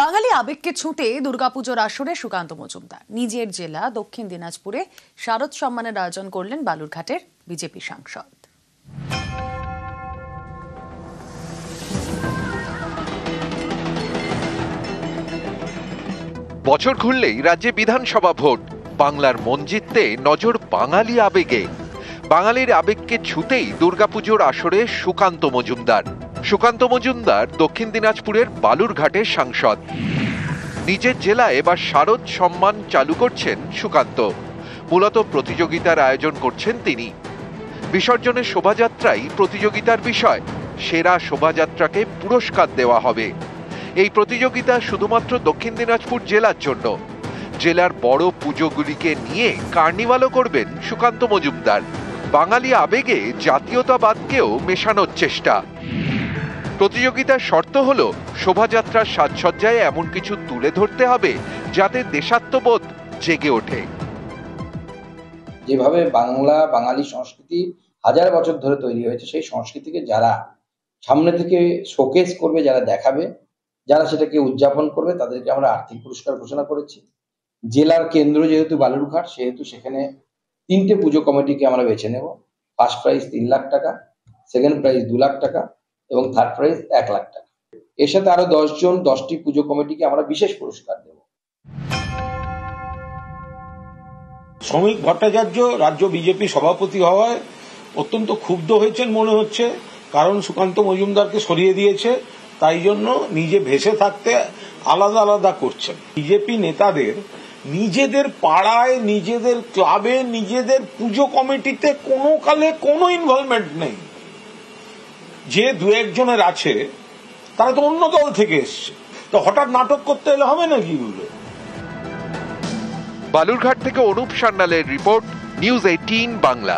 বাঙালি আবেগকে ছুঁতে দুর্গাপুজোর আসরে সুকান্ত মজুমদার নিজের জেলা দক্ষিণ দিনাজপুরে শারদ সম্মানের আয়োজন করলেন বালুরঘাটের বিজেপি সাংসদ। বছর ঘুরলেই রাজ্যে বিধানসভা ভোট, বাংলার মন জিততে নজর বাঙালি আবেগে। বাঙালির আবেগকে ছুঁতেই দুর্গাপুজোর আসরে সুকান্ত মজুমদার দক্ষিণ দিনাজপুরের বালুরঘাটের সাংসদ। নিজের জেলায় এবার শারদ সম্মান চালু করছেন সুকান্ত। মূলত প্রতিযোগিতার আয়োজন করছেন তিনি। বিসর্জনের শোভাযাত্রাই প্রতিযোগিতার বিষয়। সেরা শোভাযাত্রাকে পুরস্কার দেওয়া হবে। এই প্রতিযোগিতা শুধুমাত্র দক্ষিণ দিনাজপুর জেলার জন্য। জেলার বড় পুজোগুলিকে নিয়ে কার্নিভালও করবেন সুকান্ত মজুমদার। বাঙালি আবেগে জাতীয়তাবাদকেও মেশানোর চেষ্টা। প্রতিযোগিতার শর্ত হল শোভাযাত্রার সাজসজ্জায় এমন কিছু তুলে ধরতে হবে যাতে দেশাত্মবোধ জেগে ওঠে। যেভাবে বাঙালি সংস্কৃতি হাজার বছর ধরে তৈরি হয়েছে, সেই সংস্কৃতিকে যারা সামনে থেকে শোকেস করবে, যারা দেখাবে, যারা সেটাকে উদযাপন করবে, তাদেরকে আমরা আর্থিক পুরস্কার ঘোষণা করেছি। জেলার কেন্দ্র যেহেতু বালুরঘাট, সেহেতু সেখানে 3টে পুজো কমিটিকে আমরা বেছে নেব। ফার্স্ট প্রাইজ 3 লাখ টাকা, সেকেন্ড প্রাইজ 2 লাখ টাকা এবং থার্ড প্রাইজ 1 লাখ টাকা। এর সাথে আরো 10টি পুজো কমিটিকে আমরা বিশেষ পুরস্কার দেব। শ্রমিক ভট্টাচার্য রাজ্য বিজেপি সভাপতি হওয়ায় অত্যন্ত ক্ষুব্ধ হয়েছেন মনে হচ্ছে, কারণ সুকান্ত মজুমদারকে সরিয়ে দিয়েছে, তাই জন্য নিজে ভেসে থাকতে আলাদা আলাদা করছেন। বিজেপি নেতাদের নিজেদের পাড়ায়, নিজেদের ক্লাবে, নিজেদের পুজো কমিটিতে কোনো কালে কোনো ইনভলভমেন্ট নেই। যে 2-1 আছে তারা তো অন্য দল থেকে এসছে, তো হঠাৎ নাটক করতে এলে হবে নাকি এগুলো? বালুরঘাট থেকে অনুপ সান্যালের রিপোর্ট, নিউজ 18 বাংলা।